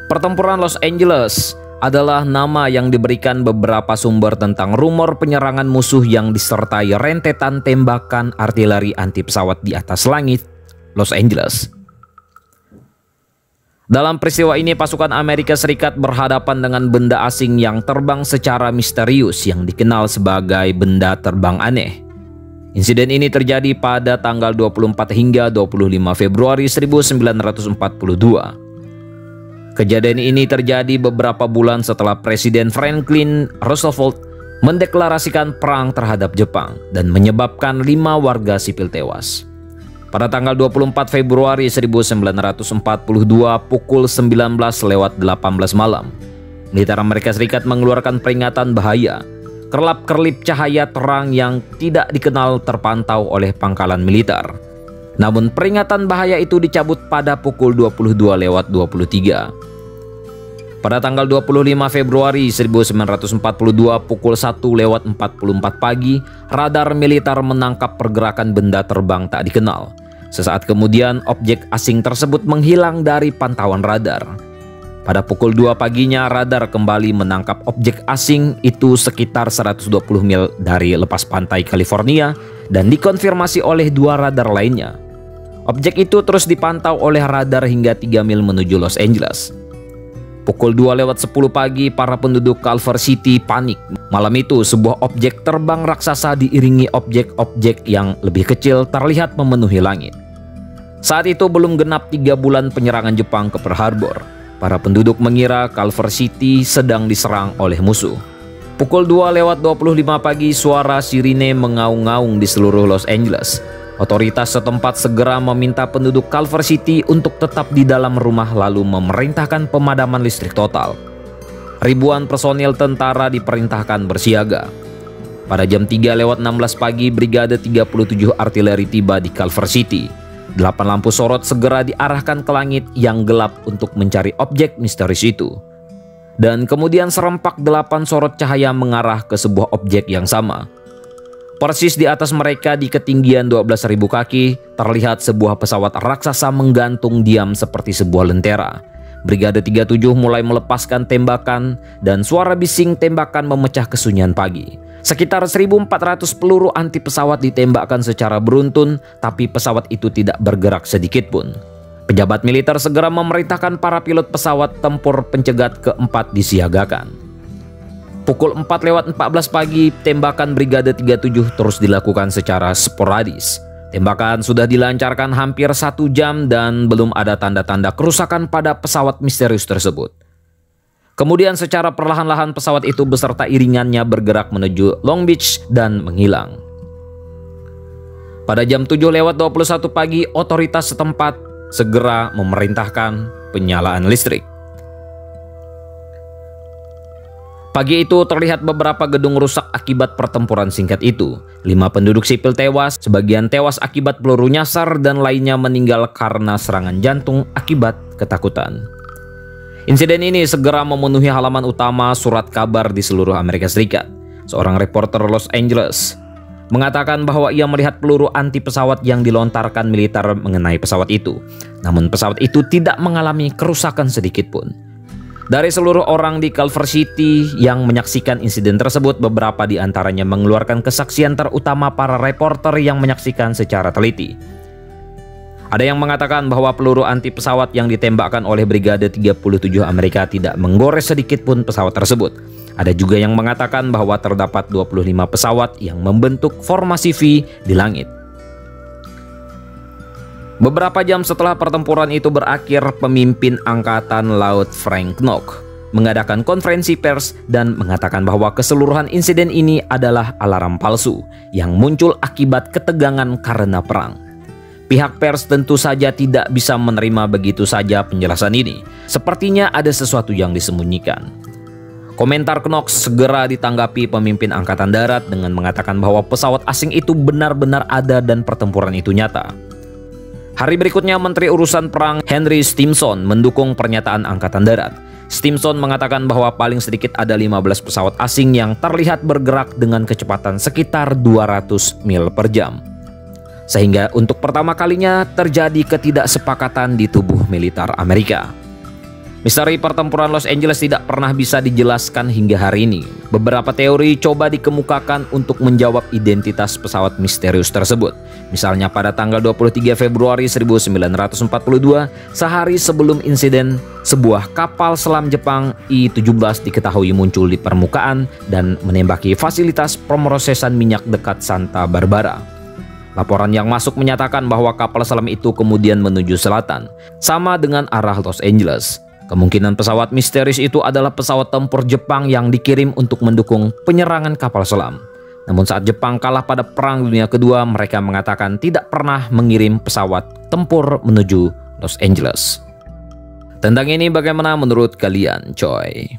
Pertempuran Los Angeles adalah nama yang diberikan beberapa sumber tentang rumor penyerangan musuh yang disertai rentetan tembakan artileri anti pesawat di atas langit Los Angeles. Dalam peristiwa ini, pasukan Amerika Serikat berhadapan dengan benda asing yang terbang secara misterius yang dikenal sebagai benda terbang aneh. Insiden ini terjadi pada tanggal 24 hingga 25 Februari 1942. Kejadian ini terjadi beberapa bulan setelah Presiden Franklin Roosevelt mendeklarasikan perang terhadap Jepang dan menyebabkan 5 warga sipil tewas. Pada tanggal 24 Februari 1942 pukul 19:18 malam, militer Amerika Serikat mengeluarkan peringatan bahaya. Kerlap-kerlip cahaya terang yang tidak dikenal terpantau oleh pangkalan militer. Namun peringatan bahaya itu dicabut pada pukul 22:23. Pada tanggal 25 Februari 1942 pukul 1:44 pagi, radar militer menangkap pergerakan benda terbang tak dikenal. Sesaat kemudian, objek asing tersebut menghilang dari pantauan radar. Pada pukul 2 paginya, radar kembali menangkap objek asing itu sekitar 120 mil dari lepas pantai California dan dikonfirmasi oleh 2 radar lainnya. Objek itu terus dipantau oleh radar hingga 3 mil menuju Los Angeles. Pukul 2:10 pagi, para penduduk Culver City panik. Malam itu, sebuah objek terbang raksasa diiringi objek-objek yang lebih kecil terlihat memenuhi langit. Saat itu belum genap 3 bulan penyerangan Jepang ke Pearl Harbor. Para penduduk mengira Culver City sedang diserang oleh musuh. Pukul 2:25 pagi, suara sirine mengaung-ngaung di seluruh Los Angeles. Otoritas setempat segera meminta penduduk Culver City untuk tetap di dalam rumah lalu memerintahkan pemadaman listrik total. Ribuan personil tentara diperintahkan bersiaga. Pada jam 3:16 pagi, Brigade 37 Artileri tiba di Culver City. 8 lampu sorot segera diarahkan ke langit yang gelap untuk mencari objek misterius itu. Dan kemudian serempak 8 sorot cahaya mengarah ke sebuah objek yang sama. Persis di atas mereka di ketinggian 12.000 kaki, terlihat sebuah pesawat raksasa menggantung diam seperti sebuah lentera. Brigade 37 mulai melepaskan tembakan dan suara bising tembakan memecah kesunyian pagi. Sekitar 1.400 peluru anti pesawat ditembakkan secara beruntun, tapi pesawat itu tidak bergerak sedikit pun. Pejabat militer segera memerintahkan para pilot pesawat tempur pencegat keempat disiagakan. Pukul 4:14 pagi, tembakan Brigade 37 terus dilakukan secara sporadis. Tembakan sudah dilancarkan hampir 1 jam dan belum ada tanda-tanda kerusakan pada pesawat misterius tersebut. Kemudian secara perlahan-lahan pesawat itu beserta iringannya bergerak menuju Long Beach dan menghilang. Pada jam 7:21 pagi, otoritas setempat segera memerintahkan penyalaan listrik. Pagi itu terlihat beberapa gedung rusak akibat pertempuran singkat itu. 5 penduduk sipil tewas, sebagian tewas akibat peluru nyasar dan lainnya meninggal karena serangan jantung akibat ketakutan. Insiden ini segera memenuhi halaman utama surat kabar di seluruh Amerika Serikat. Seorang reporter Los Angeles mengatakan bahwa ia melihat peluru anti pesawat yang dilontarkan militer mengenai pesawat itu. Namun pesawat itu tidak mengalami kerusakan sedikit pun. Dari seluruh orang di Culver City yang menyaksikan insiden tersebut, beberapa di antaranya mengeluarkan kesaksian, terutama para reporter yang menyaksikan secara teliti. Ada yang mengatakan bahwa peluru anti pesawat yang ditembakkan oleh Brigade 37 Amerika tidak menggores sedikit pun pesawat tersebut. Ada juga yang mengatakan bahwa terdapat 25 pesawat yang membentuk formasi V di langit. Beberapa jam setelah pertempuran itu berakhir, pemimpin Angkatan Laut Frank Knox mengadakan konferensi pers dan mengatakan bahwa keseluruhan insiden ini adalah alarm palsu yang muncul akibat ketegangan karena perang. Pihak pers tentu saja tidak bisa menerima begitu saja penjelasan ini. Sepertinya ada sesuatu yang disembunyikan. Komentar Knox segera ditanggapi pemimpin Angkatan Darat dengan mengatakan bahwa pesawat asing itu benar-benar ada dan pertempuran itu nyata. Hari berikutnya, Menteri Urusan Perang Henry Stimson mendukung pernyataan Angkatan Darat. Stimson mengatakan bahwa paling sedikit ada 15 pesawat asing yang terlihat bergerak dengan kecepatan sekitar 200 mil per jam. Sehingga untuk pertama kalinya terjadi ketidaksepakatan di tubuh militer Amerika. Misteri pertempuran Los Angeles tidak pernah bisa dijelaskan hingga hari ini. Beberapa teori coba dikemukakan untuk menjawab identitas pesawat misterius tersebut. Misalnya pada tanggal 23 Februari 1942, sehari sebelum insiden, sebuah kapal selam Jepang I-17 diketahui muncul di permukaan dan menembaki fasilitas pemrosesan minyak dekat Santa Barbara. Laporan yang masuk menyatakan bahwa kapal selam itu kemudian menuju selatan, sama dengan arah Los Angeles. Kemungkinan pesawat misterius itu adalah pesawat tempur Jepang yang dikirim untuk mendukung penyerangan kapal selam. Namun saat Jepang kalah pada Perang Dunia Kedua, mereka mengatakan tidak pernah mengirim pesawat tempur menuju Los Angeles. Tentang ini bagaimana menurut kalian, coy?